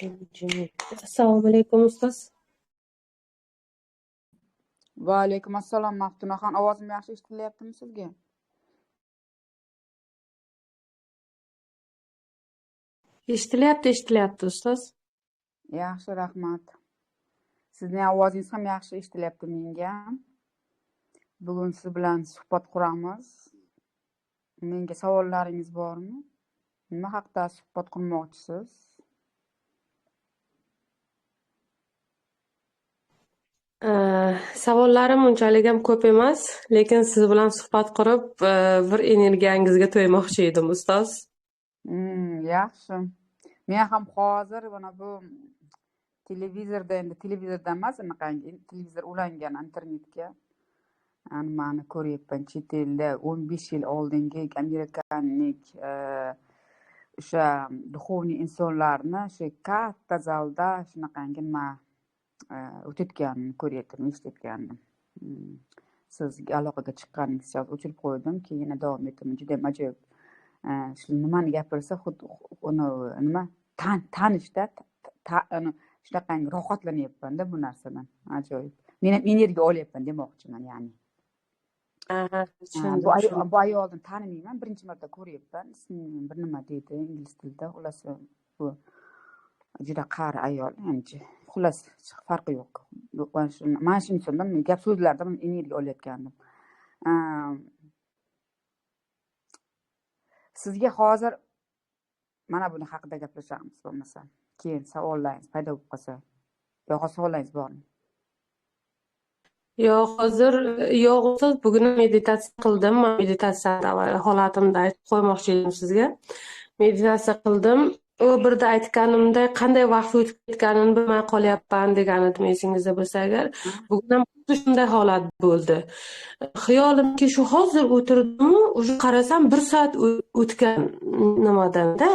Assalomu alaykum ustoz. Va alaykum assalom Maftunaxon. Ovozim yaxshi eshitilyaptimi sizga? Eshitilyapti ustoz. Yaxshi, rahmat. Sizning ovozingiz ham yaxshi eshitilyapti menga. Bugun siz bilan suhbat quramiz. Menga savollaringiz bormi? Nima haqida suhbat qurmoqchisiz? Savollarim unchalik ham ko'p emas, lekin siz bilan suhbat qurib, bir energiyangizga to'ymoqchi edim ustoz. Yaxshi. Men ham hozir mana bu televizorda, endi televizorda emas, anaqangi televizor ulangan internetga nimani ko'ryapman. Chet elda 15 yil oldingi amerikanlik o'sha duxovniy insonlarni o'sha katta zalda shunaqangi nima o'tayotganini ko'ryapman, eshitayotgandim. Sizga aloqaga chiqqaningizcha o'chirib qo'ydim, keyin yana davom etaman. Juda ham ajoyib. Shu nimani gapirsa, xuddi nima tanishda shunaqangi rohatlanyapman-da bu narsadan. Ajoyib. Men ham energiya olyapman demoqchiman, ya'ni. Bu ayolni tanimayman, birinchi marta ko'ryapman. Ismi bir nima deydi ingliz tilida. Xullas bu juda qari ayol, ancha. Xullas farqi yo'q. Mana shu insondan gap so'zlardan energiya olayotgandim. Sizga hozir mana buni haqida gaplashamiz bo'lmasa. Keyin savollaringiz paydo bo'lib qolsa. Yo'q, savollaringiz bormi? Yo'q, hozir yo'q ustoz, bugun meditatsiya qildim. Meditatsiya holatimda aytib qo'ymoqchi edim sizga. Meditatsiya qildim. U birda aytganimda qanday vaqt o'tib ketganini bilmay qolyapman degan edim, esingizda bo'lsa agar. Bugun ham shunday holat bo'ldi. Xiyolimki shu hozir o'tirdim, уже qarasam 1 soat o'tgan nimadan-da.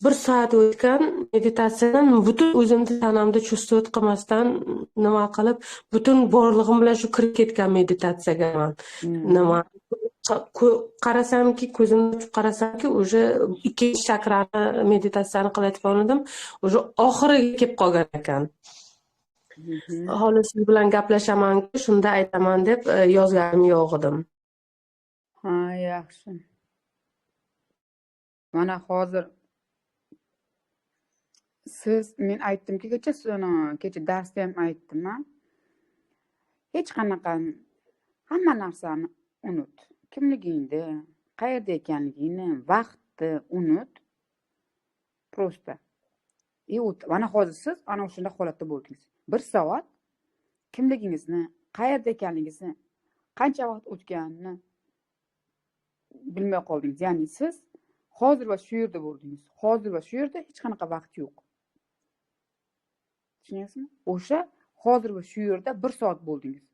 1 soat o'tgan meditatsiyadan butun o'zimni tanamda chustut qilmasdan nima qilib, butun borlig'im bilan shu kirib ketgan meditatsiyaga man. Nima qarasamki, ko'zimni ochib qarasamki, уже 2 chakrani meditatsiyani qilayotgan edim, уже oxiriga kelib qolgan ekan. Hozir siz bilan gaplashaman-ku, shunda aytaman deb yozganim yo'q edim. Ha, yaxshi. Mana hozir men aytdimki, kecha darsda ham aytdim. Hech qanaqa hamma narsani unut. Kimligingni, qayerda ekanligingni, vaqtni unut. Prosta. Mana hozir siz ana o'shanda holatda bo'ldingiz. 1 soat kimligingizni, qayerda ekanligingizni, qancha vaqt o'tganini bilmay qoldingiz. Ya'ni siz hozir va shu yerda bo'ldingiz. Hozir va shu yerda hech qanaqa vaqt yo'q. Tushunyapsizmi? O'sha hozir va shu yerda 1 soat bo'ldingiz.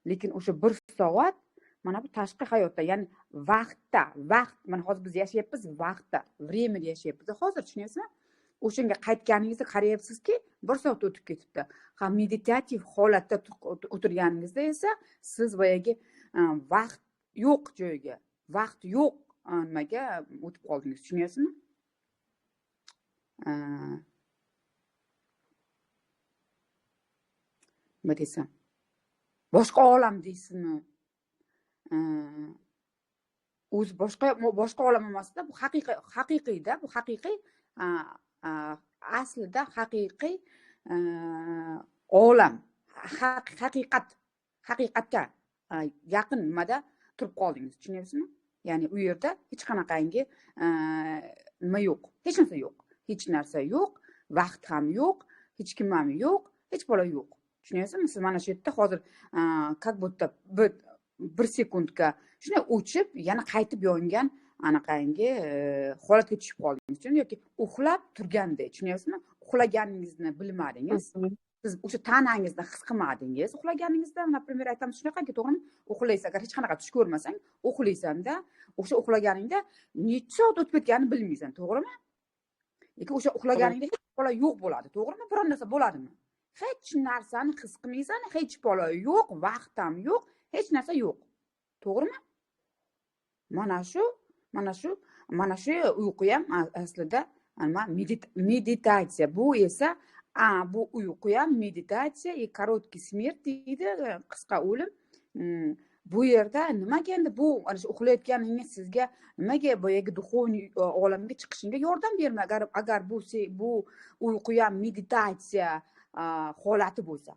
Lekin o'sha 1 soat mana bu tashqi hayotda, ya'ni vaqtda, mana hozir biz yashayapmiz vaqtda, времяda yashayapmiz. Hozir tushunyapsizmi? O'shanga qaytganingizda qarayapsizki, 1 soat o'tib ketibdi. Ha, meditativ holatda o'tirganingizda esa siz boyagi vaqt yo'q joyga, vaqt yo'q nimaga o'tib qoldingiz, tushunyapsizmi? Nima desam? Boshqa olam deysizmi? O'zi boshqa olam emasda, bu haqiqiyda, bu haqiqiy aslida haqiqiy olam, haqiqatga yaqin nimada turib qoldingiz, tushunyapsizmi? Ya'ni u yerda hech qanaqangi nima yo'q, hech narsa yo'q. Hech narsa yo'q, vaqt ham yo'q, hech kim ham yo'q, hech bola yo'q. Tushunyapsizmi? Siz mana shu yerda hozir как будто 1 sekundga shunday o'chib, yana qaytib yongan anaqangi holatga tushib qoldingiz. Yoki uxlab turgandek, tushunyapsizmi? Uxlaganingizni bilmadingiz. Siz o'sha tanangizni his qilmadingiz. Uxlaganingizda, например, aytamiz shunaqangi, to'g'rimi? Uxlaysan, agar hech qanaqa tush ko'rmasang, uxlaysanda, o'sha uxlaganingda necha soat o'tib ketganini bilmaysan, to'g'rimi? Lekin o'sha uxlaganingda hech bola yo'q bo'ladi, to'g'rimi? Biron narsa bo'ladimi? Hech narsani his qilmaysan, hech bola yo'q, vaqt ham yo'q, hech narsa yo'q. To'g'rimi? Mana shu uyqu ham aslida meditatsiya bu esa bu uyqu ham meditatsiya korotkий смерть deydi, qisqa o'lim. Bu yerda nimaga endi bu uxlayotganingiz sizga nimaga boyagi duxovniy olamga chiqishingga yordam bermaydi agar bu uyqu ham meditatsiya holati bo'lsa.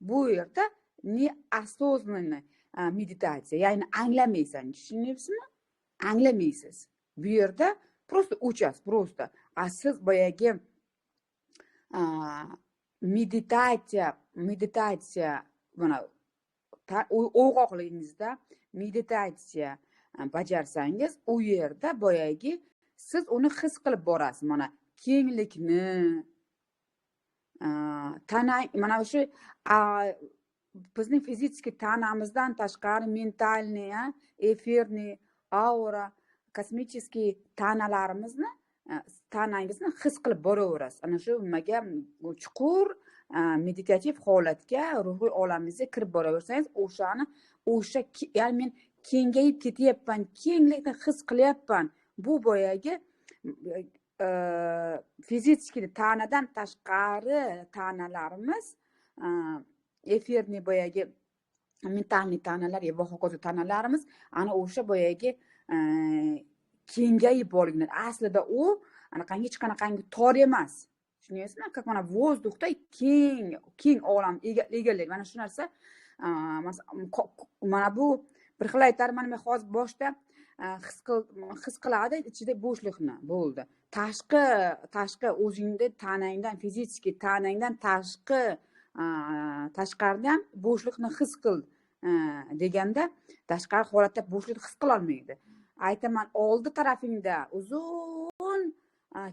Bu yerda неосознанный meditatsiya, ya'ni anglamaysan, tushunyapsizmi? Anglamaysiz. Bu yerda просто o'chasiz, просто. Siz boyagi meditatsiya mana uyg'oqligingizda meditatsiya bajarsangiz, u yerda boyagi siz uni his qilib borasiz. Mana kenglikni, mana shu bizning fizический tanamizdan tashqari mentalniy, efirniy, aura, kosmический tanalarimizni, tanangizni his qilib boraverasiz. Ana shu nimaga chuqur meditativ holatga, ruhiy olamingizga kirib boraversangiz, ya'ni men kengayib ketyapman, kenglikni his qilyapman. Bu boyagi fizический tanadan tashqari tanalarimiz, efirniy boyagi mentalniy tanalar va hokazo tanalarimiz ana o'sha boyagi kengayib borgan. Aslida u hech qanaqangi tor emas. Tushunyapsizmi? Как mana vozdukda keng olam egallaydi. Mana shu narsa mana bu bir xil aytarman, men hozir boshda his qiladi ichida bo'shliqni. Bo'ldi. Tashqi o'zingda tanangdan, fizический tanangdan tashqaridan bo'shliqni his qil deganda, tashqari holatda bo'shliqni his qila olmaydi. Aytaman, oldi tarafingda uzun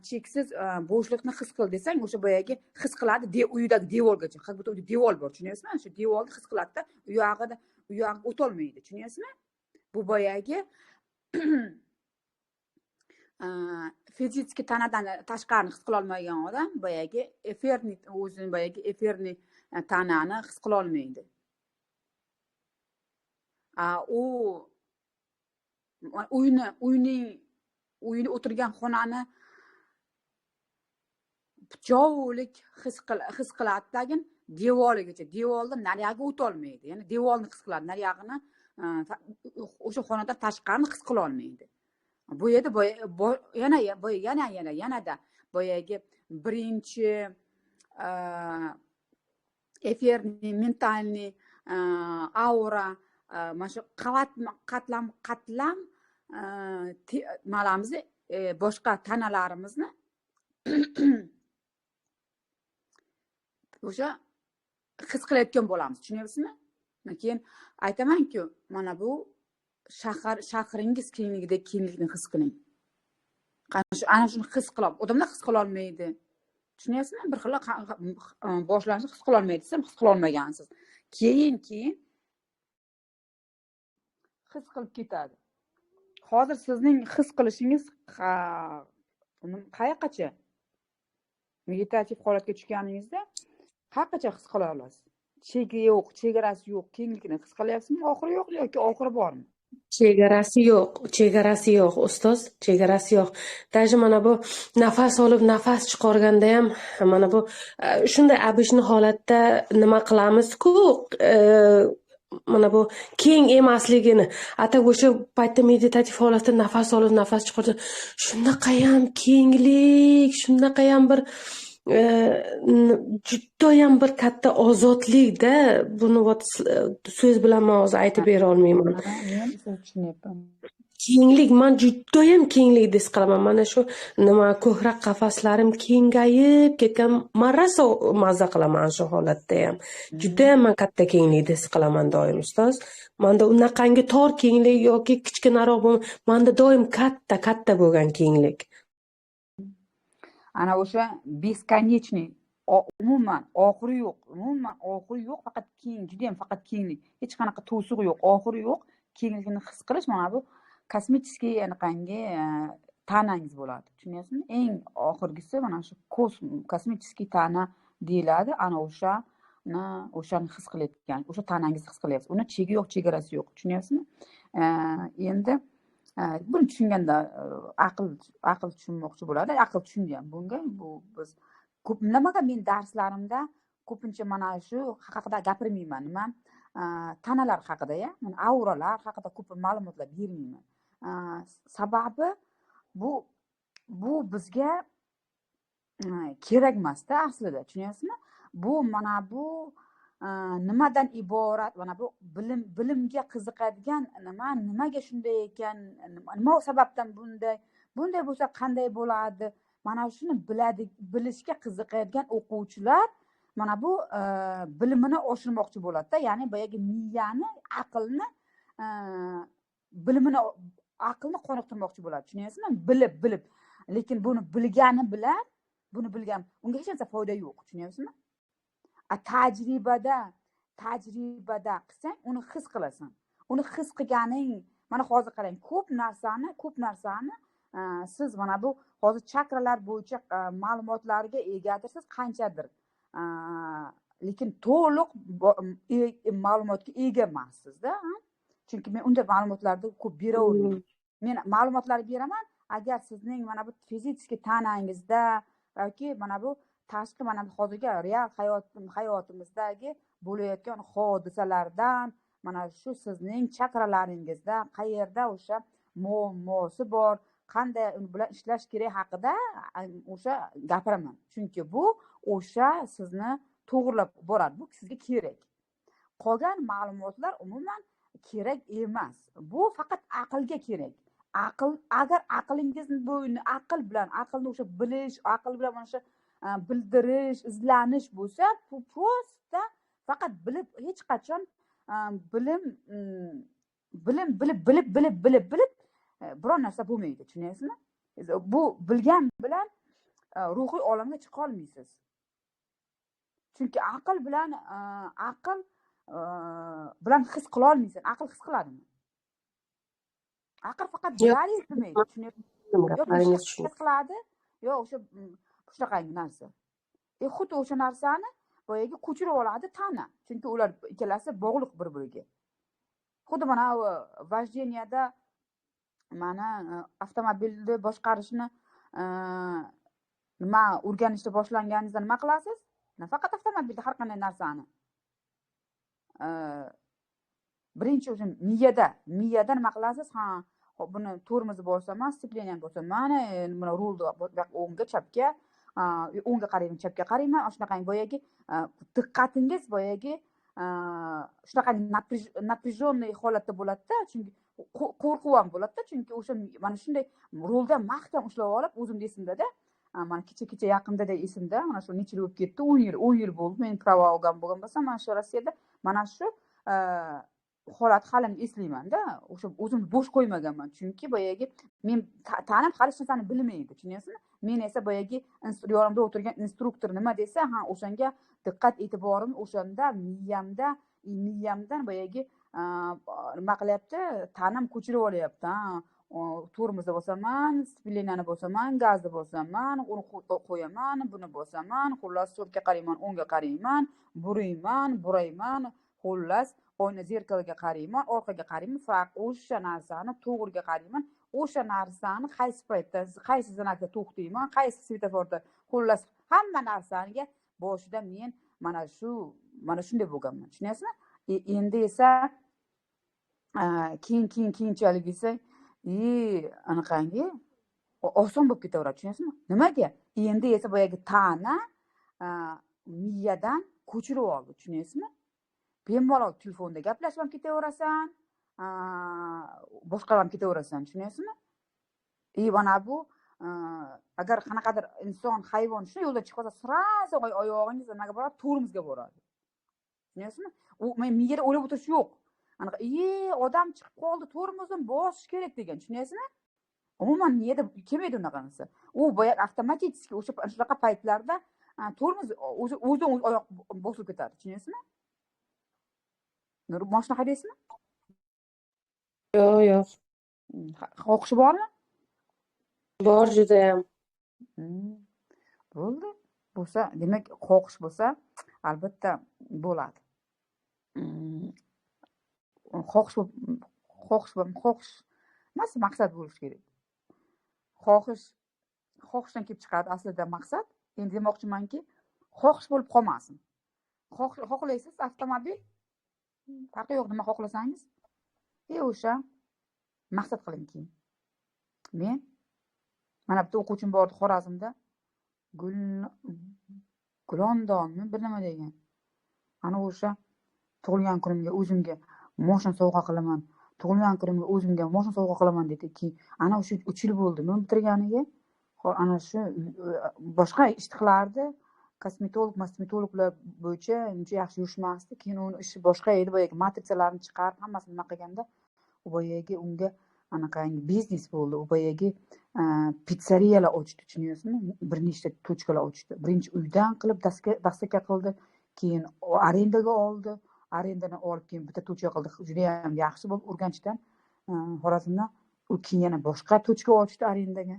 cheksiz bo'shliqni his qil desang, o'sha boyagi his qiladi uyidagi devorgacha. Как будто uyda devor bor, tushunyapsizmi? Shu devorni his qiladida, u yog'iga o'tolmaydi, tushunyapsizmi? Bu boyagi fizический tanadan tashqarini his qila olmagan odam boyagi efirniy tanani his qila olmaydi. U uyni o'tirgan xonani jovulik his qiladi, tagin devorigacha, devordan naryoqqa o'tolmaydi. Ya'ni devorni his qiladi, naryoqni o'sha xonadan tashqarini his qila olmaydi. Bu yerda yanada boyagi birinchi efirniy, mentalniy, aura, mana shu qatlam malamizni, boshqa tanalarimizni o'sha his qilayotgan bo'lamiz, tushunyapsizmi? Keyin aytaman-ku, mana bu shahringiz kengligida kenglikni his qiling. Ana shuni his qilib, odamlar his qila olmaydi. Tushunyapsizmi? Bir xil boshlanishni his qila olmaydi, siz his qila olmagansiz. Keyin his qilib ketadi. Hozir sizning his qilishingiz qayoqqacha? Meditativ holatga tushganingizda qayoqqacha his qila olasiz? Chegarasi yo'q, kenglikni his qilyapsizmi? Oxiri yo'q yoki oxiri bormi? Chegarasi yo'q, ustoz, chegarasi yo'q. Даже mana bu nafas olib, nafas chiqarganda ham mana bu shunday обычный holatda nima qilamiz-ku, mana bu keng emasligini, ata o'sha paytda meditativ holatda nafas olib, nafas chiqarsa, shunaqa ham kenglik, shunaqa ham bir judayam bir katta ozodlik-da. Buni so'z bilan men hozir aytib bera olmayman. Kenglik, men judayam kenglik his qilaman. Mana shu nima ko'krak qafaslarim kengayib ketgan, men rosa mazza qilaman shu holatda ham. Judayam men katta kenglik his qilaman doim, ustoz. Menda unaqangi tor kenglik yoki kichkinaroq bo'lmaydi. Menda doim katta bo'lgan kenglik. Ana o'sha бесконечный, umuman oxiri yo'q, faqat keng, juda ham faqat kenglik. Hech qanaqa to'siq yo'q, oxiri yo'q. Kenglikni his qilish mana bu kosmический anaqangi tanangiz bo'ladi. Tushunyapsizmi? Eng oxirgisi mana shu kosmический tana deyiladi. Ana o'shani his qilayotgan, o'sha tanangizni his qilyapsiz. Uni chegi yo'q, chegarasi yo'q. Tushunyapsizmi? Endi buni tushunganda aql tushunmoqchi bo'ladi, aql tushundi ham bunga. Bu biz ko'p nimaga men darslarimda ko'pincha mana shu haqida gapirmayman, nima tanalar haqida, mana auralar haqida ko'p ma'lumotlar bermayman. Sababi bu bizga kerak emasda aslida, tushunyapsizmi? Bu mana bu nimadan iborat, mana bu bilimga qiziqadigan, nimaga shunday ekan, nima sababdan bunday bo'lsa qanday bo'ladi, mana shuni bilishga qiziqadigan o'quvchilar mana bu bilimini oshirmoqchi bo'ladida. Ya'ni boyagi miyani, aqlni bilimini, aqlni qoniqtirmoqchi bo'ladi, tushunyapsizmi? Bilib, lekin buni bilgani bilan unga hech narsa foyda yo'q, tushunyapsizmi? Tajribada qilsang uni his qilasan. Uni his qilganing, mana hozir qarang, ko'p narsani siz mana bu hozir chakralar bo'yicha ma'lumotlarga egadirsiz qanchadir, lekin to'liq ma'lumotga ega emassizda. Chunki men unday ma'lumotlarni ko'p beravermayman. Men ma'lumotlar beraman, agar sizning mana bu fizический tanangizda yoki mana bu tashqi, mana hozirgi real hayotimizdagi bo'layotgan hodisalardan, mana shu sizning chakralaringizda qayerda o'sha muammosi bor, qanday uni bilan ishlash kerak haqida o'sha gapiraman. Chunki bu o'sha sizni to'g'rilab boradi. Bu sizga kerak. Qolgan ma'lumotlar umuman kerak emas. Bu faqat aqlga kerak. Agar aqlingizni bo'yni aql bilan, aqlni o'sha bilish, aql bilan mana shu bildirish, izlanish bo'lsa, bu prosta faqat bilib, hech qachon bilib biror narsa bo'lmaydi, tushunyapsizmi? Bu bilgan bilan ruhiy olamga chiqa olmaysiz. Chunki aql bilan his qila olmaysan. Aql his qiladimi? Aql faqat biladi, bilmaydi, tushunyapsizmi? His qiladi, yo o'sha shunaqangi narsa. Xuddi o'sha narsani boyagi ko'chirib oladi tana. Chunki ular ikkalasi bog'liq bir-biriga. Xuddi mana vojdeniyada mana avtomobilni boshqarishni nima o'rganishga boshlanganingizda nima qilasiz? Nafaqat avtomobilda har qanday narsani birinchi o'sha miyada nima qilasiz? Buni tormozni bosaman, scepleniyani bosaman, mana rulni o'ngga, chapga, o'ngga qarayman, chapga qarayman. Shunaqangi boyagi diqqatingiz boyagi shunaqangi напряженный holatda bo'ladi-da, chunki qo'rquv ham bo'ladi-da, chunki o'sha mana shunday rulda mahkam ushlab olib, o'zimda esimda-da, mana kecha yaqinda esimda, mana shu necha yil bo'lib ketdi, 10 yil bo'ldi men prava olgan bo'lgan bo'lsam, mana shu Rossiyada mana shu holat hali eslayman-da. O'sha o'zimni bo'sh qo'ymaganman, chunki boyagi men ta'lim hali hech narsani bilmaydi, tushunyapsizmi? Men esa boyagi yonimda o'tirgan instruktor nima desa, o'shanga diqqat e'tiborim o'shanda miyamdan boyagi nima qilyapti, ta'lim ko'chirib olyapti. Tormozni bosaman, scepleniyani bosaman, gazni bosaman, uni qo'yaman, buni bosaman, xullas so'lga qarayman, o'ngga qarayman, burayman, xullas oyna zerkalga qarayman, orqaga qarayman, faqat o'sha narsani to'g'riga qarayman. O'sha narsani qaysi paytda, qaysi znakda to'xtayman, qaysi svetoforda, xullas hamma narsaniga boshida men mana shunday bo'lganman, tushunyapsizmi? Endi esa keyinchalik esa anaqangi oson bo'lib ketaveradi, tushunyapsizmi? Nimaga? Endi esa boyagi tana miyadan ko'chirib oldi, tushunyapsizmi? Bemalol telefonda gaplashib ham ketaverasan, boshqarib ham ketaverasan, tushunyapsizmi? Mana bu agar qanaqadir inson, hayvon shu yo'lda chiqib qolsa, sразу oyog'ingiz nimaga boradi? Tormozga boradi. Tushunyapsizmi? U men miyada o'ylab o'tirish yo'q. Anaqa, odam chiqib qoldi, tormozdan bosish kerak degan, tushunyapsizmi? Umuman miyada kelmaydi unaqa narsa. U boya avtomatik o'sha shunaqa paytlarda tormoz o'zidan o'zi oyoq bosilib ketadi, tushunyapsizmi? Mashina haydaysizmi? Yo'q. Xohishi bormi? Bor, judayam. Bo'ldi. Bo'lsa, demak, xohish bo'lsa, albatta bo'ladi. Xohish emas, maqsad bo'lishi kerak. Xohishdan kelib chiqadi aslida maqsad. Endi demoqchimanki, xohish bo'lib qolmasin. Xohlaysiz avtomobil, farqi yo'q, nima xohlasangiz, o'sha maqsad qiling keyin. Men mana bitta o'quvchim bor edi Xorazmda, Gulondonmi bir nima degan. Ana o'sha tug'ilgan kunimga o'zimga moshina sovg'a qilaman. Tug'ilgan kunimga o'zimga moshina sovg'a qilaman dedi. Keyin ana o'sha 3 yil bo'ldi. Men bitirganiga ana shu boshqa ish qilardi. Kosmetologlar bo'yicha uncha yaxshi yurishmasdi. Keyin uni ishi boshqa edi. Boyagi matrisalarni chiqarib, hammasini nima qilganda, u boyagi unga anaqangi biznes bo'ldi. U boyagi pizzeriyalar ochdi, tushunyapsizmi? Bir nechta tochkalar ochdi. Birinchi uydan qilib dastaka qildi, keyin arendaga oldi. Arendani olib keyin bitta tochka qildi. Juda ham yaxshi bo'lib Urganchdan, Xorazmdan. U keyin yana boshqa tochka ochdi arendaga.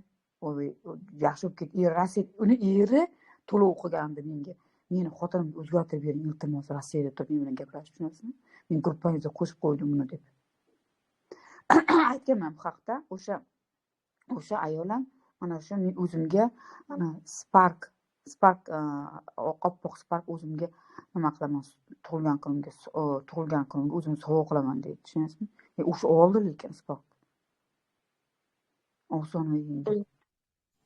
Yaxshi bo'lib ketdi. Uni eri to'lov o'qigandi menga. Meni xotinimni o'zgartirib bering, iltimos, Rossiyada turib men bilan gaplashib, tushunasizmi? Men gruppangizga qo'shib qo'ydim uni deb. Aytganman bu haqda. O'sha ayol ham mana shu men o'zimga mana Spark oppoq Spark o'zimga nima qilaman, tug'ilgan kunimga o'zim sovg'a qilaman deydi, tushunasizmi? O'sha oldi lekin Spark. Oson yengil.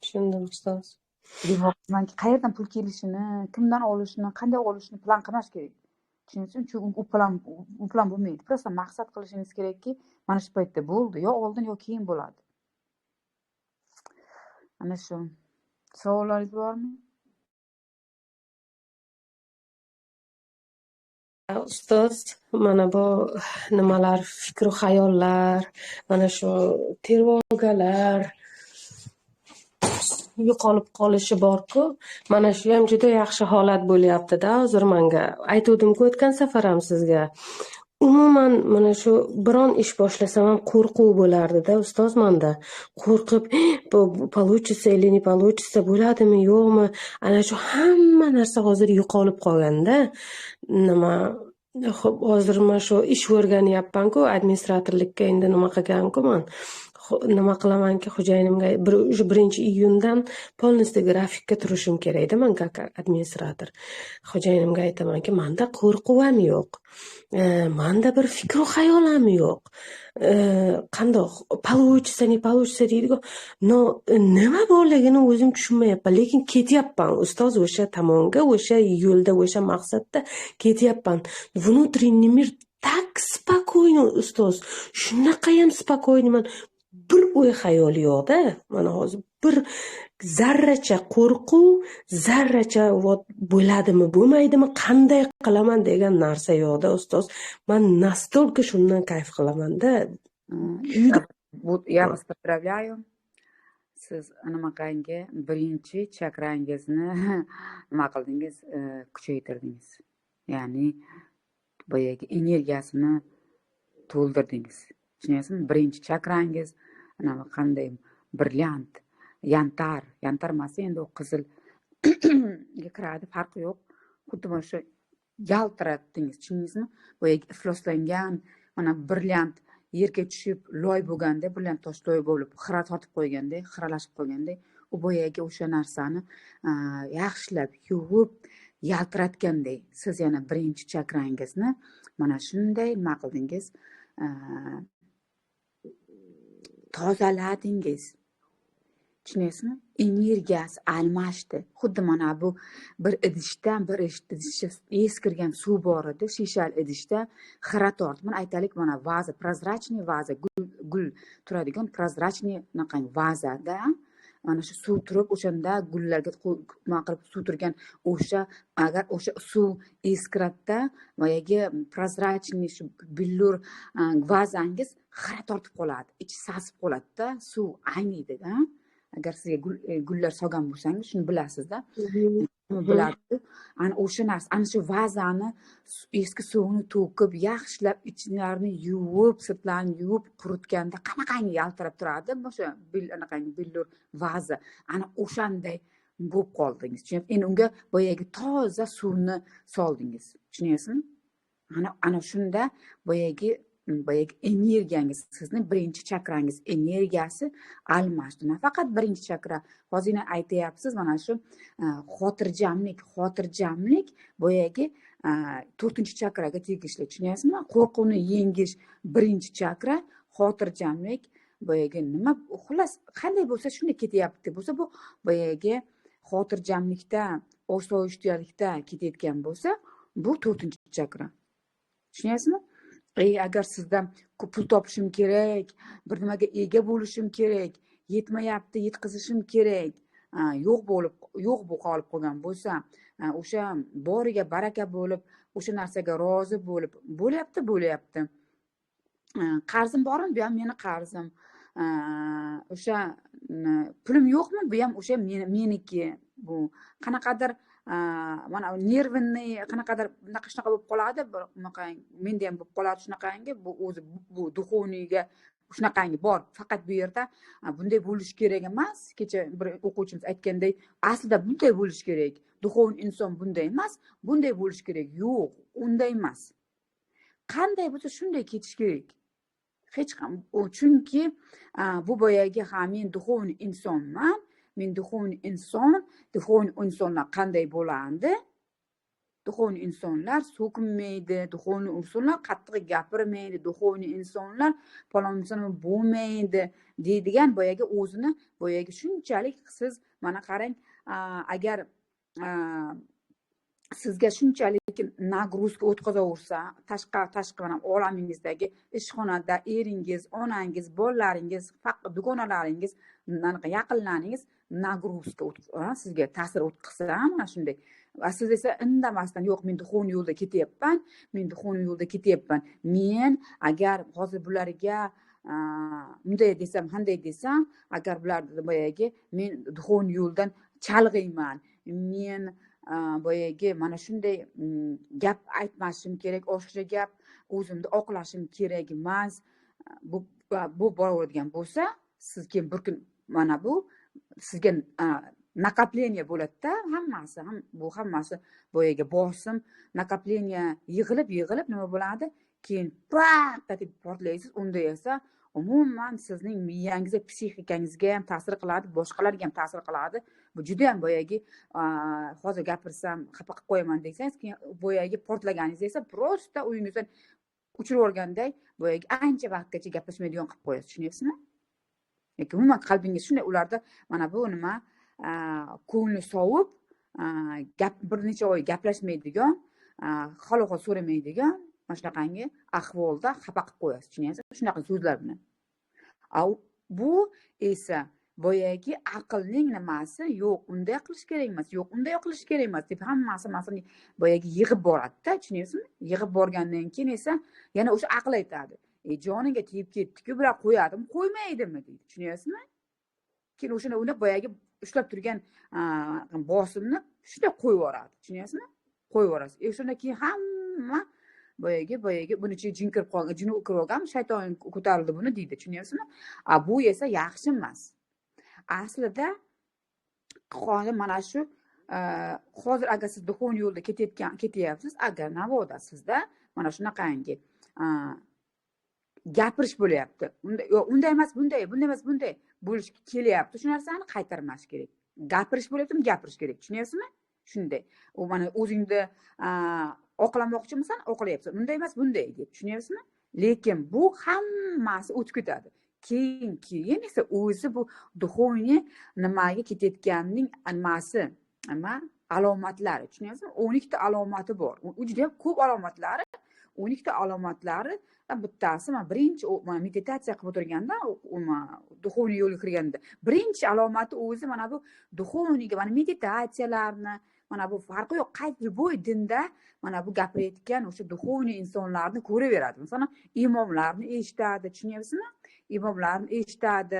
Tushundim ustoz. Demoqchimanki, qayerdan pul kelishini, kimdan olishini, qanday olishini plan qilmash kerak. Tushunasizmi? Chunki u plan bo'lmaydi. Просто maqsad qilishingiz kerakki, mana shu paytda bo'ldi, yo oldin yo keyin bo'ladi. Ana shu. Savollaringiz bormi? Ustoz, mana bu nimalar, fikru xayollar, mana shu tervogalar yo'qolib qolishi bor-ku, mana shu ham juda yaxshi holat bo'lyapti-da. Hozir menga aytuvdim-ku o'tgan safar ham sizga. Umuman mana shu biron ish boshlasam ham qo'rquv bo'lardi-da, ustoz, menda. Qo'rqib, bu получится или не получится, bo'ladimi, yo'qmi? Ana shu hamma narsa hozir yo'qolib qolganda, nima hozir mana shu ish o'rganyapman-ku, administratorlikka endi nima qilganku men. Nima qilamanki, xo'jayinimga 1-iyundan полностью grafikka turishim kerak-da, men как administrator. Xo'jayinimga aytamanki, menda qo'rquv ham yo'q. Menda bir fikru xayol ham yo'q. Qandoq получится, не получится deydi-ku. No, nima borligini o'zim tushunmayapman, lekin ketyapman ustoz, o'sha tomonga, o'sha yo'lda, o'sha maqsadda ketyapman. Внутренний мир так спокойно, ustoz. Shunaqa ham spokойныman. Bir o'y xayol yo'q-da. Mana hozir bir zarracha qo'rquv, zarracha bo'ladimi, bo'lmaydimi, qanday qilaman degan narsa yo'q-da, ustoz. Men настолько shundan kayf qilaman-da. Я вас поздравляю. Siz nimaqangi birinchi chakrangizni nima qildingiz, kuchaytirdingiz. Ya'ni boyagi energiyasini to'ldirdingiz. Tushunyapsizmi? Birinchi chakrangiz nima qanday brilliant, yantar emas, endi u qizilga kiradi, farqi yo'q. Xuddi mana shu yaltiratdingiz, tushundingizmi? Boyagi ifloslangan, mana brilliant yerga tushib loy bo'lganda, brilliant tosh loy bo'lib, xira tortib qo'yganda, xiralashib qo'yganda, u boyagi o'sha narsani yaxshilab yuvib yaltiratganday, siz yana birinchi chakrangizni mana shunday nima qildingiz, tozaladingiz. Tushunyapsizmi? Energiyasi almashdi. Xuddi mana bu bir idishdan bir idishga eskirgan suv bor edi, shishali idishda xira tortib. Mana aytaylik, mana vaza, prozrachniy vaza, gul turadigan prozrachniy naqang vazada mana shu suv turib, o'shanda gullarga nima qilib suv turgan, o'sha agar o'sha suv eskiratda boyagi prozrachniy shu billur vazangiz xira tortib qoladi, ichi sasib qoladi-da, suv ayniydi-da. Agar sizga gullar solgan bo'lsangiz, shuni bilasizda. Biladi. Ana o'sha narsa, ana shu vazani eski suvini to'kib, yaxshilab ichlarini yuvib, sirtlarini yuvib, quritganda qanaqangi yaltirab turadi, o'sha anaqangi billur vaza. Ana o'shanday bo'lib qoldingiz. Tushunyapsizmi? Endi unga boyagi toza suvni soldingiz. Tushunyapsizmi? Ana shunda boyagi boyagi energiyangiz, sizning birinchi chakrangiz energiyasi almashdi. Nafaqat birinchi chakra, hozir aytyapsiz, mana shu xotirjamlik boyagi 4-chakraga tegishli, tushunyapsizmi? Qo'rquvni yengish birinchi chakra, xotirjamlik boyagi nima, xullas qanday bo'lsa shunday ketyapti. Bo'lsa bu boyagi xotirjamlikda, osoyishtalikda ketayotgan bo'lsa, bu 4-chakra. Tushunyapsizmi? Agar sizda pul topishim kerak, bir nimaga ega bo'lishim kerak, yetmayapti, yetkazishim kerak, yo'q bo'lib qolgan bo'lsa, o'sha boriga baraka bo'lib, o'sha narsaga rozi bo'lib, bo'lyapti. Qarzim bormi? Bu ham meni qarzim. O'sha pulim yo'qmi? Bu ham o'sha meniki. Bu qanaqadir mana nervniy qanaqadir shunaqa bo'lib qoladi, bunaqa menda ham bo'lib qoladi shunaqangi, bu o'zi bu duxovniyga shunaqangi bor. Faqat bu yerda bunday bo'lish kerak emas. Kecha bir o'quvchimiz aytganday, aslida bunday bo'lish kerak. Duxovniy inson bunday emas, bunday bo'lish kerak. Yo'q, unday emas. Qanday bo'lsa shunday ketish kerak. Hech ham, chunki bu boyagi men duxovniy insonman. Men duxovniy insonlar qanday bo'ladi? Duxovniy insonlar so'kinmaydi, duxovniy insonlar qattiq gapirmaydi, duxovniy insonlar palonsan bo'lmaydi deydigan boyagi o'zini boyagi shunchalik siz mana qarang, agar sizga shunchalik nagruzka o'tkazaversa, tashqi mana olamingizdagi ishxonada eringiz, onangiz, bolalaringiz, dugonalaringiz, yaqinlaringiz nagruzka sizga ta'sir o'tkazsa, mana shunday. Siz esa indamasdan, yo'q, men duxovniy yo'lda ketyapman. Men agar hozir bularga bunday desam, qanday desam, agar bular boyagi men duxovniy yo'ldan chalg'iyman. Men boyagi mana shunday gap aytmasam kerak, oshiqcha gap, o'zimni oqlashim kerak emas. Bu boraveradigan bo'lsa, sizga bir kun mana bu sizga naqapleniya bo'ladi-da, hammasi boyagi bosim, naqapleniya yig'ilib nima bo'ladi? Keyin deb portlaysiz. Unda esa umuman sizning miyangizga, psixikangizga ham ta'sir qiladi, boshqalarga ham ta'sir qiladi. Bu juda ham boyagi hozir gapirsam xafa qilib qo'yaman desangiz, keyin boyagi portlaganingiz esa prosta uyingizdan uchirib olganday boyagi ancha vaqtgacha gaplashmaydigan qilib qo'yasiz, tushunyapsizmi? Lekin umuman qalbingiz shunday, ularda mana bu nima ko'ngli sovib, bir necha oy gaplashmaydigan, hol-ahvol so'ramaydigan, mana shunaqangi ahvolda xafa qilib qo'yasiz, tushunyapsizmi? Shunaqa so'zlar bilan. Bu esa boyagi aqlning nimasi, yo'q, unday qilish kerak emas, yo'q, unday qilish kerak emas deb hammasi masalan boyagi yig'ib boradi-da, tushunyapsizmi? Yig'ib borgandan keyin esa yana o'sha aql aytadi. Joniga tegib ketdi-ku, bular qo'yadimi, qo'ymaydimi deydi, tushunyapsizmi? Keyin o'shani uni boyagi ushlab turgan bosimni shunday qo'yib yuboradi, tushunyapsizmi? Qo'yib yuborasiz. O'shandan keyin hamma boyagi buni jin kirib qolgan, jin kirib olgan, shayton ko'tarildi buni deydi, tushunyapsizmi? Bu esa yaxshi emas. Aslida hozir mana shu hozir agar siz duxovniy yo'lda ketyapsiz, agar navoda sizda mana shunaqangi gapirish bo'lyapti. Unday emas, bunday bo'lish kelyapti. Shu narsani qaytarmash kerak. Gapirish bo'lyaptimi, gapirish kerak. Tushunyapsizmi? Shunday. U mana o'zingni oqlamoqchimisan, oqlayapsan. Bunday emas, bunday deb. Tushunyapsizmi? Lekin bu hammasi o'tib ketadi. Keyin esa o'zi bu duxovniy nimaga ketayotganning nimasi, alomatlari. Tushunyapsizmi? 12 ta alomati bor. U juda ko'p alomatlari. 12 ta alomatlari bittasi birinchi meditatsiya qilib o'tirganda, duxovniy yo'lga kirganda birinchi alomati o'zi mana bu duxovniyga, mana meditatsiyalarni, mana bu farqi yo'q, qaysi bo'y dinda mana bu gapirayotgan o'sha duxovniy insonlarni ko'raveradi. Masalan, imomlarni eshitadi, tushunyapsizmi? Imomlarni eshitadi,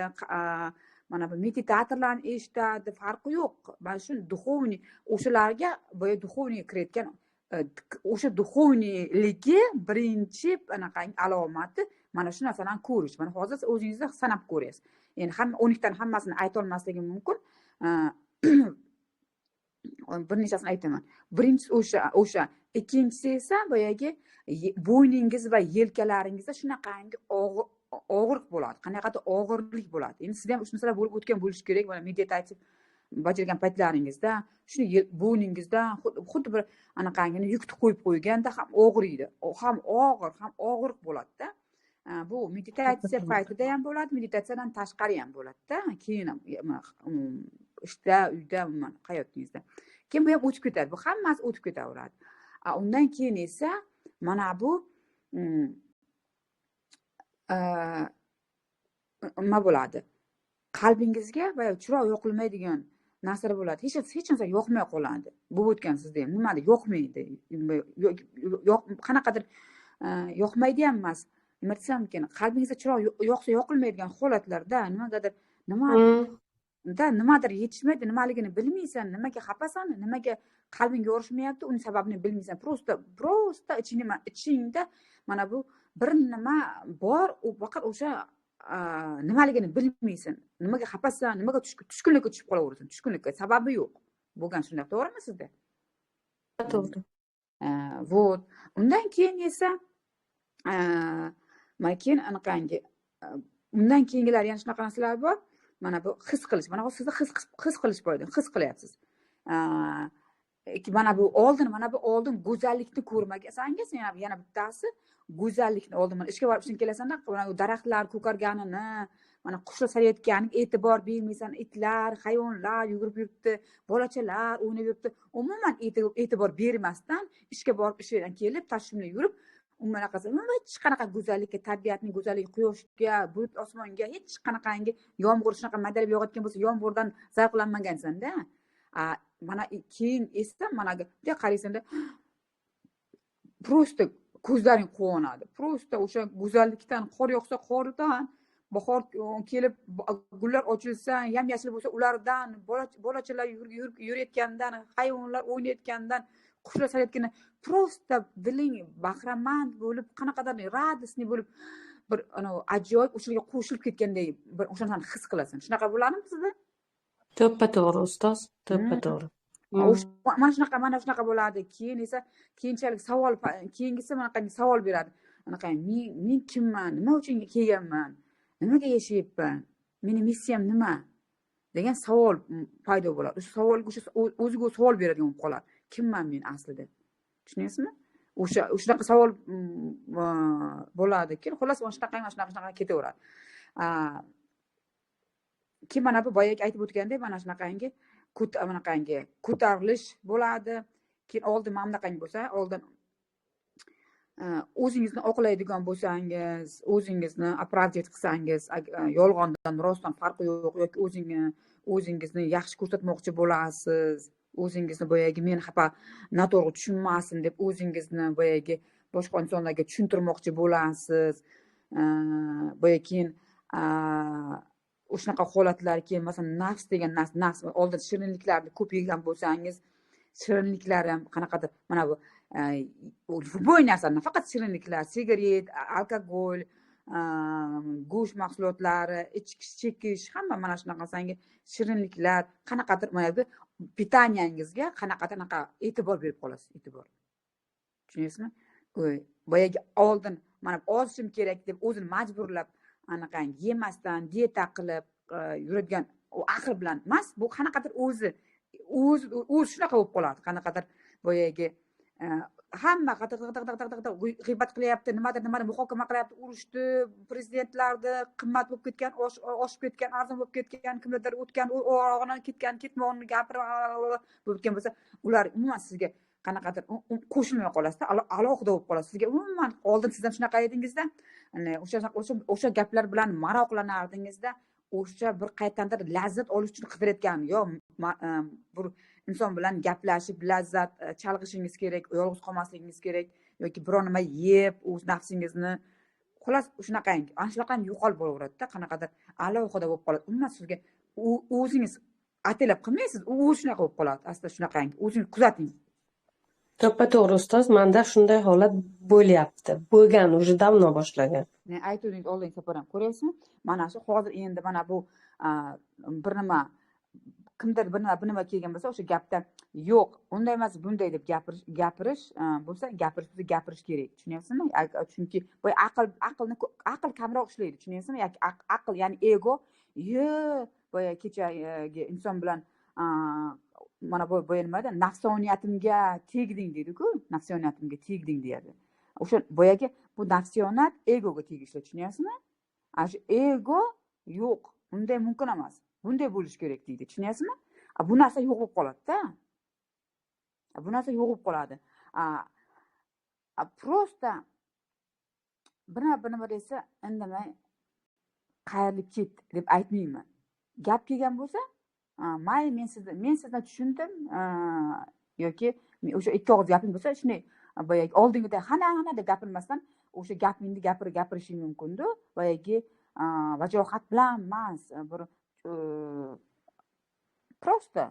mana bu meditatorlarni eshitadi, farqi yo'q. Mana shu duxovniy o'shalarga boya duxovniy kirayotgan o'sha duxovniyligi birinchi anaqangi alomati mana shu narsalarni ko'rish. Mana hozir o'zingizda sanab ko'rasiz. Endi 12 tadan hammasini ayta olmasligim mumkin. Bir nechasini aytaman. Birinchisi o'sha ikkinchisi esa boyagi bo'yningiz va yelkalaringizda shunaqangi og'riq bo'ladi, qanaqadir og'irlik bo'ladi. Endi sizda ham shu narsalar bo'lib o'tgan bo'lishi kerak. Mana meditatsiya bajargan paytlaringizda shuni bo'yningizda xuddi bir anaqangini yukni qo'yib qo'yganda ham og'riydi, ham og'ir, ham og'riq bo'ladida. Bu meditatsiya paytida ham bo'ladi, meditatsiyadan tashqari ham bo'ladida. Keyin ham ishda, uyda, umuman hayotingizda. Keyin bu ham o'tib ketadi. Bu hammasi o'tib ketaveradi. Undan keyin esa mana bu nima bo'ladi? Qalbingizga va chiroq yoqilmaydigan narsalar bo'ladi. Hech narsa yoqmay qoladi. Bu o'tgan sizda ham nimadir yoqmaydi. Qanaqadir yoqmaydi ham emas. Nima desam ekan, qalbingizda chiroq yoqsa yoqilmaydigan holatlarda nimadir yetishmaydi, nimaligini bilmaysan, nimaga xafasan, nimaga qalbing yorishmayapti, uning sababini bilmaysan. Prosta ichingda mana bu bir nima bor, u faqat o'sha nimaligini bilmaysan. Nimaga xafasan, nimaga tushkunlikka tushib qolaversan. Tushkunlikka sababi yo'q. Bo'lgan shunday, to'g'rimi sizda? To'g'ri. Вот. Undan keyin esa mana keyin anaqangi undan keyingilar yana shunaqa narsalar bor. Mana bu his qilish. Mana hozir sizda his qilish bor edi. His qilyapsiz. Mana bu oldin go'zallikni ko'rmagansangiz, yana bittasi go'zallikni oldin mana ishga borib ishdan kelasanda, mana daraxtlar ko'karganini, mana qushlar sarayotganiga e'tibor bermaysan, itlar, hayvonlar yugurib yuribdi, bolachalar o'ynab yuribdi. Umuman e'tibor bermasdan ishga borib ishdan kelib, tashvishli yurib, umuman hech qanaqa go'zallikka, tabiatning go'zalligi, quyoshga, bulut osmonga hech qanaqangi yomg'ir shunaqa madalab yog'ayotgan bo'lsa, yomg'irdan zavqlanmagansanda. Mana keyin esa mana bunday qaraysanda prosta ko'zlaring quvonadi. Prosta o'sha go'zallikdan, qor yog'sa qoridan, bahor kelib gullar ochilsa, yam-yashil bo'lsa ulardan, bolachalar yurayotgandan, hayvonlar o'ynayotgandan, qushlar sarayotgandan prosta diling bahramand bo'lib, qanaqadir radostniy bo'lib, bir ajoyib o'shaga qo'shilib ketganday bir o'sha narsani his qilasan. Shunaqa bo'ladimi sizda? To'ppa-to'g'ri ustoz, to'ppa-to'g'ri. Mana shunaqa bo'ladi. Keyin esa keyinchalik keyingisi mana qanday savol beradi. Anaqa men kimman? Nima uchun kelganman? Nimaga yashayapman? Meni missiyam nima? degan savol paydo bo'ladi. O'sha savolga o'ziga savol beradigan bo'lib qoladi. Kimman men aslida? Tushunyapsizmi? O'sha savol bo'ladi. Keyin xullas shunaqa ketaveradi. Keyin mana bu boyagi aytib o'tgandek, mana shunaqangi ko'tarilish bo'ladi. Keyin oldin mana bunaqangi bo'lsa, oldin o'zingizni oqlaydigan bo'lsangiz, o'zingizni opravdать qilsangiz, yolg'ondan rostdan farqi yo'q yoki o'zingizni yaxshi ko'rsatmoqchi bo'lasiz, o'zingizni boyagi men noto'g'ri tushunmasin deb o'zingizni boyagi boshqa insonlarga tushuntirmoqchi bo'lasiz. Boyagi keyin o'shanaqa holatlar keyin masalan nafs degan nafs oldin shirinliklarni ko'p yegan bo'lsangiz, shirinliklar ham qanaqadir mana bu любой narsa, nafaqat shirinliklar, sigaret, alkogol, go'sht mahsulotlari, ichish, chekish, hamma mana shunaqasangi shirinliklar, qanaqadir mana bu pitaniyangizga qanaqadir e'tibor berib qolasiz, e'tibor. Tushunyapsizmi? Boyagi oldin mana ozishim kerak deb o'zini majburlab anaqangi yemasdan dieta qilib yuradigan u aql bilan emas, bu qanaqadir o'zi shunaqa bo'lib qoladi. Qanaqadir boyagi hamma g'iybat qilyapti, nimadir muhokama qilyapti, urushdi, prezidentlarni qimmat bo'lib ketgan, oshib ketgan, arzon bo'lib ketgan, kimlardir o'tgan, o'rog'idan ketgan, ketmoqni gapirib bo'lib ketgan bo'lsa, ular umuman sizga qanaqadir qo'shilmay qolasizda, alohida bo'lib qolasiz. Sizga umuman oldin siz ham shunaqa edingizda, o'sha gaplar bilan maroqlanardingizda, o'sha bir qayerdandir lazzat olish uchun qidirayotgan, yo bir inson bilan gaplashib lazzat chalg'ishingiz kerak, yolg'iz qolmasligingiz kerak yoki biror nima yeb o'z nafsingizni xullas shunaqangi, ana shunaqangi yo'qolib bo'laveradida, qanaqadir alohida bo'lib qoladi. Umuman sizga o'zingiz atalab qilmaysiz, u shunaqa bo'lib qoladi. Aslida shunaqangi, o'zingiz kuzating. To'ppa-to'g'ri ustoz, menda shunday holat bo'lyapti. Bo'lgan, уже давно boshlagan. Aytuvdingiz oldingi safar ham ko'ryapsizmi? Mana shu hozir endi mana bu bir nima kimdir bir nima kelgan bo'lsa o'sha gapda yo'q unday emas bunday deb gapirish bo'lsa gapirish kerak, tushunyapsizmi? Chunki bu aql kamroq ishlaydi, tushunyapsizmi? yoki aql ya'ni ego boya kechagi inson bilan mana bu nimada nafsoniyatimga tegding deydi-ku, nafsoniyatimga tegding deyadi. O'sha boyagi bu nafsoniyat egoga tegishli, tushunyapsizmi? Shu ego yo'q, unday mumkin emas. Bunday bo'lish kerak deydi, tushunyapsizmi? Bu narsa yo'q bo'lib qoladi-da. Bu narsa yo'q bo'lib qoladi. Prosta bir nima desa, indamay qayrilib ket deb aytmayman. Gap kelgan bo'lsa, mayli men sizni tushundim, yoki o'sha ikki og'iz gaping bo'lsa, shunday boyagi oldingida hana deb gapirmasdan o'sha gapingni gapirishing mumkin-da. Boyagi vajohat bilan emas, bir prosta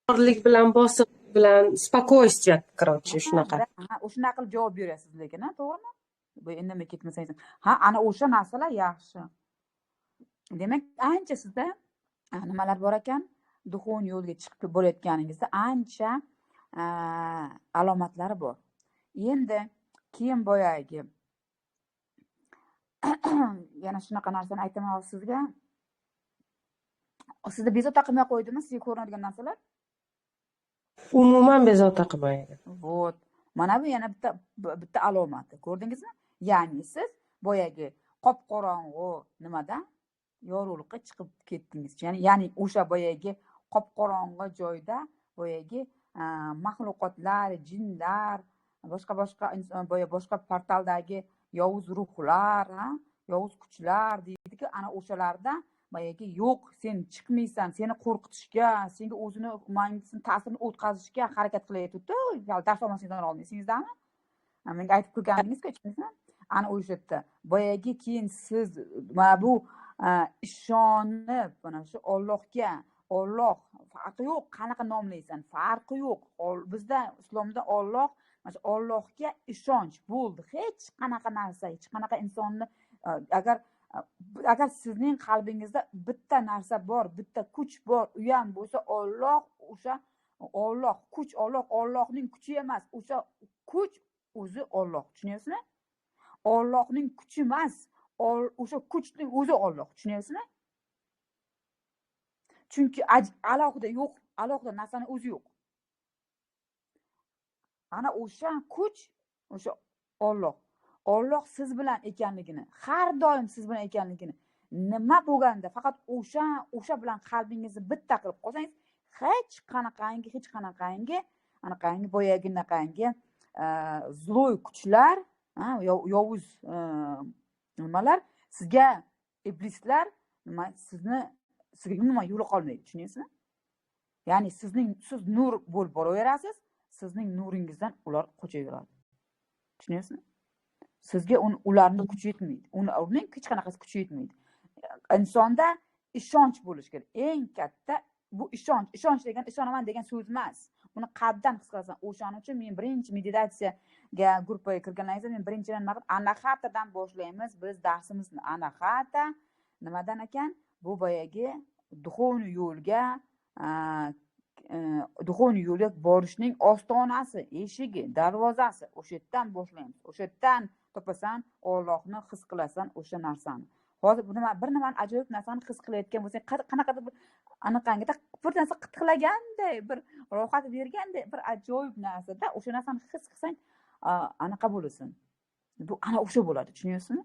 og'irlik bilan bosiq bilan spokойствие, короче, shunaqa. O'shanaqa qilib javob berasiz lekin, to'g'rimi? Bu indamay ketmasangiz. Ana o'sha narsalar yaxshi. Demak, ancha sizda nimalar bor ekan, duxovniy yo'lga chiqib bo'layotganingizda ancha alomatlari bor. Endi keyin boyagi yana shunaqa narsani aytaman sizga. Sizda bezovta qilmay qo'ydimi, sizga ko'rinadigan narsalar? Umuman bezovta qilmaydi. Vot. Mana bu yana bitta alomati. Ko'rdingizmi? Ya'ni siz boyagi qop-qorong'u nimadan yorug'likqa chiqib ketdingiz. Ya'ni o'sha boyagi qop-qorong'u joyda boyagi maxluqotlar, jinlar, boshqa portaldagi yovuz ruhlar, yovuz kuchlar deydi-ki, ana o'shalarda boyagi yo'q, sen chiqmaysan, seni qo'rqitishga, senga o'zini ta'sirini o'tkazishga harakat qilyapti-ku. Dars olmasangizdan olmaysingizmi? Menga aytib turganingiz-ku, tushundingizmi? Ana o'sha yerda boyagi keyin siz mana bu ishonib, mana shu Allohga, Alloh farqi yo'q, qanaqa nomlaysan, farqi yo'q. Bizda islomda Alloh, mana shu Allohga ishonch bo'ldi. Hech qanaqa narsa, hech qanaqa insonni agar sizning qalbingizda bitta narsa bor, bitta kuch bor, u ham bo'lsa Alloh, o'sha Alloh, kuch Allohning kuchi emas, o'sha kuch o'zi Alloh, tushunyapsizmi? Allohning kuchi emas, o'sha kuchning o'zi Alloh, tushunyapsizmi? Chunki alohida yo'q, alohida narsaning o'zi yo'q. Ana o'sha kuch, o'sha Alloh. Alloh siz bilan ekanligini, har doim siz bilan ekanligini, nima bo'lganda faqat o'sha bilan qalbingizni bitta qilib qolsangiz, hech qanaqangi boyagi zloy kuchlar, yovuz nimalar, sizga iblislar sizga nima yo'li qolmaydi, tushunyapsizmi? Ya'ni siz nur bo'lib boraverasiz, sizning nuringizdan ular qochaveradi. Tushunyapsizmi? Sizga ularning kuchi yetmaydi. Uning hech qanaqasi kuchi yetmaydi. Insonda ishonch bo'lishi kerak. Eng katta bu ishonch degan ishonaman degan so'z emas. Uni qalbdan his qilasan. O'shaning uchun men birinchi meditatsiyaga gruppaga kirganingizda men birinchidan anahatadan boshlaymiz biz darsimizni. Anahata nimadan ekan? Bu boyagi duxovniy yo'lga borishning ostonasi, eshigi, darvozasi. O'sha yerdan boshlaymiz. O'sha yerdan topasan, Allohni his qilasan o'sha narsani. Hozir bir nimani ajoyib narsani his qilayotgan bo'lsang, qanaqadir bir anaqangida bir narsa qitqlaganday, bir rohat berganday, bir ajoyib narsada o'sha narsani his qilsang, anaqa bo'lasan. Bu ana o'sha bo'ladi, tushunyapsizmi?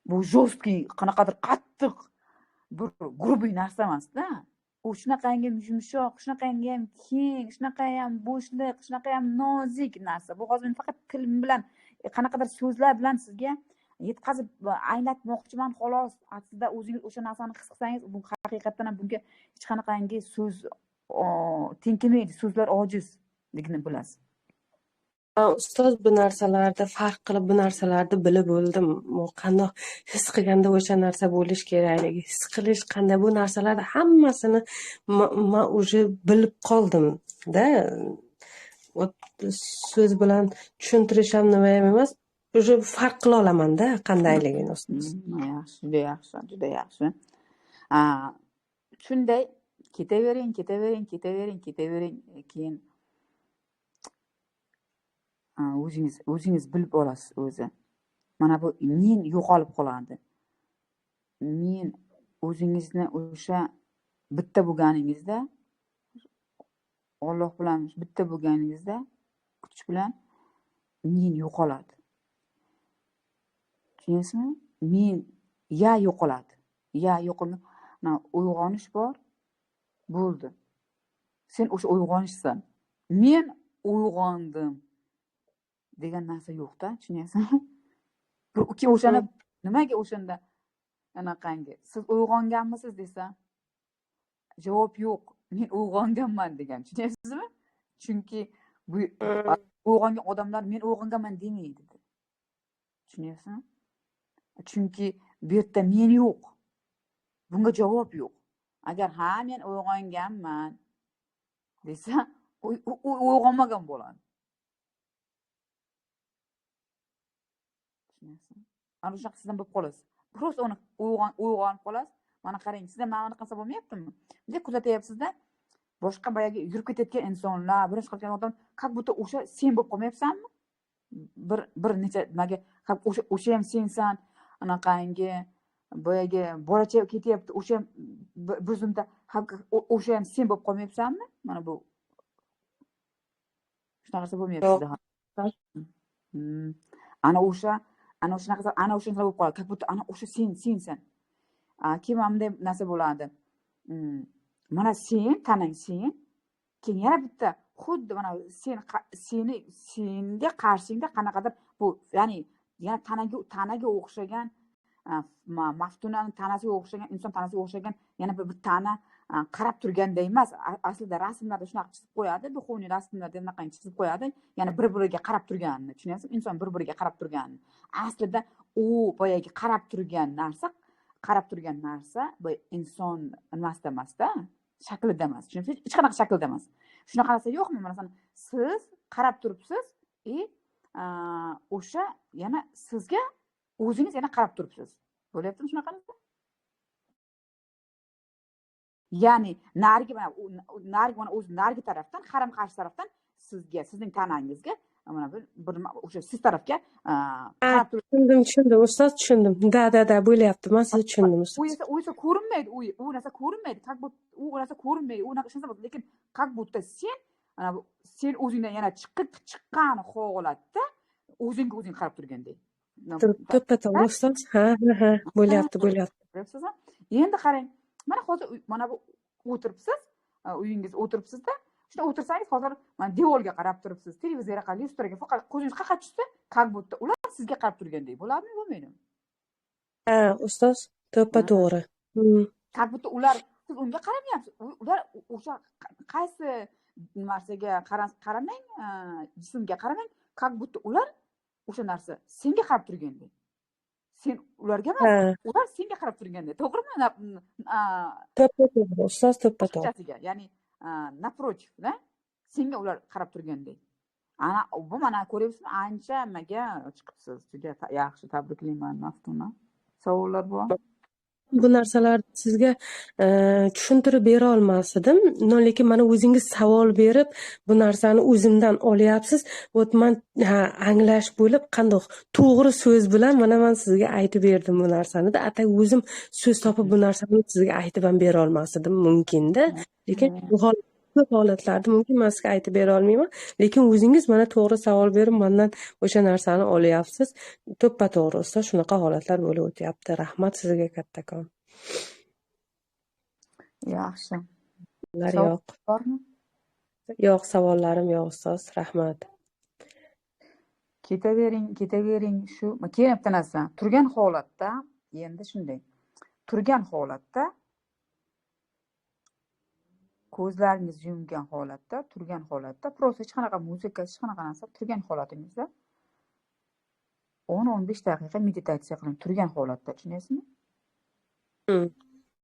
Bu jo'stki, qanaqadir qattiq bir grubiy narsa emas-da. U shunaqangi yumshoq, shunaqangi ham keng, shunaqa ham bo'shliq, shunaqa ham nozik narsa. Bu hozir men faqat tilim bilan, qanaqadir so'zlar bilan sizga yetkazib anglatmoqchiman xolos. Aslida o'zingiz o'sha narsani his qilsangiz, bu haqiqatan ham bunga hech qanaqangi so'z tenkimaydi, so'zlar ojizligini bilasiz. Ustoz, bu narsalarda farq qilib, bu narsalarni bilib bo'ldim. Qanday his qilganda o'sha narsa bo'lish kerakligi, his qilish qanday, bu narsalarni hammasini men уже bilib qoldim-da. So'z bilan tushuntirish ham nima ham emas, уже farq qila olaman-da qandayligini. Yaxshi, juda yaxshi. shunday ketavering, keyin o'zingiz bilib olasiz o'zi. Mana bu men yo'qolib qoladi. Men o'zingizni o'sha bitta bo'lganingizda, Alloh bilan bitta bo'lganingizda, kuch bilan men yo'qoladi. Tushunasizmi? Men yo'qoladi. Yo'qoladi. Mana uyg'onish bor, bo'ldi. Sen o'sha uyg'onishsan. Men uyg'ondim degan narsa yo'q-da, tushunyapsizmi? Keyin o'shani nimaga o'shanda anaqangi siz uyg'onganmisiz desa, javob yo'q. Men uyg'onganman degan, tushunyapsizmi? Chunki bu uyg'ongan odamlar men uyg'onganman demaydi. Tushunyapsizmi? Chunki bu yerda men yo'q. Bunga javob yo'q. Agar ha men uyg'onganman desa, uyg'onmagan bo'ladi. Ana shunaqa sizdan bo'lib qolasiz. Prosta uni uyg'onib qolasiz. Mana qarang, sizdan ma'ni qilsa bo'lmayaptimi? Bunday kuzatyapsizda, boshqa boyagi yurib ketayotgan insonlar, birinchi qilgan odam, как будто o'sha sen bo'lib qolmayapsanmi? Bir necha nimaga o'sha ham sensan, anaqangi boyagi bolacha ketyapti, o'sha ham bir zumda o'sha ham sen bo'lib qolmayapsanmi? Mana bu shunaqa bo'lmayapti. Ana o'sha bo'lib qoladi. Как будто ana o'sha sensan. Keyin bunday narsa bo'ladi. Mana sen, tanang sen. Keyin yana bitta xuddi mana senga qarshingda qanaqadir bu, ya'ni yana tanaga o'xshagan, Maftunaning tanasiga o'xshagan, inson tanasiga o'xshagan yana bir tana qarab turganday emas. Aslida rasmlarda shunaqa chizib qo'yadi, duxovniy rasmlarda bunaqa chizib qo'yadi. Ya'ni bir-biriga qarab turganini, tushunyapsizmi? Inson bir-biriga qarab turganini. Aslida u boyagi qarab turgan narsa bu inson nimasida emas-da, shaklida emas. Tushunasiz? Hech qanaqa shaklda emas. Shunaqa narsa yo'qmi? Masalan, siz qarab turibsiz, o'sha yana sizga o'zingiz yana qarab turibsiz. Bo'lyaptimi shunaqa narsa? Ya'ni narigi o'zi narigi tarafdan, qarshi tarafdan sizga, sizning tanangizga, mana bir o'sha siz tarafga qarab turibsiz. Tushundim, ustoz, tushundim. Da, bo'lyapti. Men sizni tushundim, ustoz. U esa ko'rinmaydi, u narsa ko'rinmaydi. U narsa ko'rinmaydi. U narsa shunday, lekin как будто sen o'zingdan yana chiqqan holatda o'zing qarab turgandek. To'ppa-to'g'ri, ustoz. Ha, bo'lyapti. Endi qarang, mana hozir mana bu o'tiribsiz, uyingizda o'tiribsiz-da. Shunda o'tirsangiz, hozir mana devorga qarab turibsiz, televizorga qarab, lyustraga, faqat ko'zingiz qayerga tushsa, как будто ular sizga qarab turgandek bo'ladimi, bo'lmaydimi? Ha, ustoz, to'ppa-to'g'ri. Как будто ular siz unga qaramayapsiz. Ular o'sha qaysi narsaga qaramang, jismga qaramang, как будто ular o'sha narsa senga qarab turgandek. Sen ularga emas, ular senga qarab turgandek. To'g'rimi? To'ppa-to'g'ri, ustoz, to'ppa-to'g'ri. Ya'ni naprotiv, da? Senga ular qarab turgandek. Bu mana ko'ryapsizmi? Ancha nimaga chiqibsiz. Juda yaxshi, tabriklayman, Maftuna. Savollar bor? Bu narsalarni sizga tushuntirib bera olmasdim, lekin mana o'zingiz savol berib bu narsani o'zimdan olyapsiz. Men anglash bo'lib qandoq to'g'ri so'z bilan mana men sizga aytib berdim bu narsani-da. Atay o'zim so'z topib bu narsani sizga aytib ham bera olmasdim mumkin-da. Lekin bu holatlarda mumkin men sizga aytib bera olmayman, lekin o'zingiz mana to'g'ri savol berib mendan o'sha narsani olyapsiz. To'ppa-to'g'ri, ustoz, shunaqa holatlar bo'lib o'tyapti. Rahmat sizga kattakon. Yaxshi. Yo'q, savollarim yo'q, ustoz. Rahmat. Ketavering shu. Keyin bitta narsa. Turgan holatda, endi shunday. Turgan holatda ko'zlaringiz yumgan holatda, turgan holatda, prosta hech qanaqa muzika, hech qanaqa narsa, turgan holatingizda 10-15 daqiqa meditatsiya qiling, turgan holatda, tushunasizmi?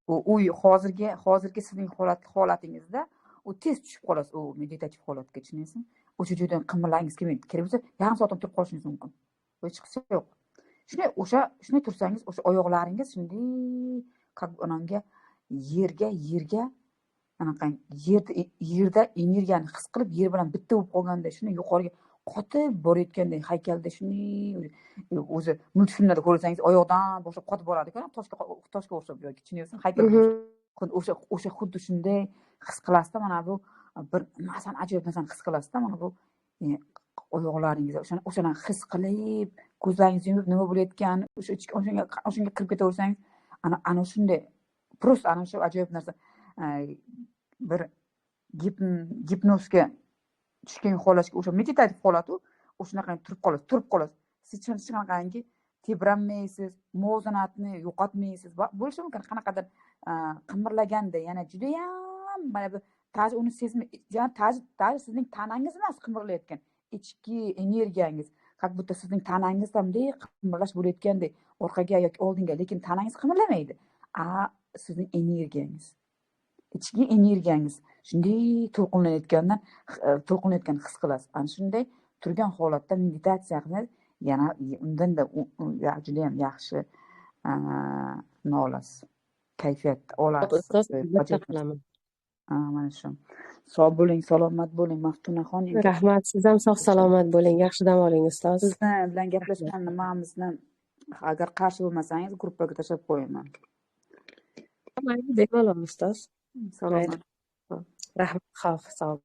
U hozirgi sizning holatingizda u tez tushib qolasiz, u meditativ holatga, tushunasizmi? O'sha joydan qimirlagingiz kelmaydi. Kerak bo'lsa, yarim soat turib qolishingiz mumkin. Hech qisi yo'q. Shunday tursangiz, o'sha oyoqlaringiz shunday, как onamga yerga anaqang yerda energiyani his qilib yer bilan bitta bo'lib qolganda shuni yuqoriga qotib borayotgandek haykalda shunday o'zi multfilmlarda ko'rsangiz oyoqdan boshlab qotib boradi-ku toshga o'xshab yoki tushunayapsizmi haykalga o'sha xuddi shunday his qilasizda mana bu bir narsani ajoyib narsani his qilasizda mana bu oyoqlaringizda o'shani his qilib ko'zlaringizni yumib nima bo'layotganini o'shanga kirib ketaversangiz ana shunday просто ana shu ajoyib narsa bir gipnozga tushgan holatga o'sha meditativ holatu o'shanaqa turib qolasiz siz hech qanaqangi tebranmaysiz muvozanatni yo'qotmaysiz bo'lishi mumkin qanaqadir qimirlaganda yana judayam mana bu taji uni taji sizning tanangiz emas qimirlayotgan ichki energiyangiz как будто sizning tanangizda bunday qimirlash bo'layotgandek orqaga yoki oldinga lekin tanangiz qimirlamaydi sizning energiyangiz ichki energiyangiz shunday to'lqinlayotgan his qilasiz ana shunday turgan holatda meditatsiya qilsangiz yana undanda juda ham yaxshi nima olasiz kayfiyat olasiz mana shu sog' bo'ling salomat bo'ling Maftunaxon rahmat siz ham sog' salomat bo'ling yaxshi dam oling ustoz siz bilan gaplashgan nimamizni agar qarshi bo'lmasangiz gruppaga tashlab qo'yaman mayli bemalol ustoz salomat rahmat xo'p sog'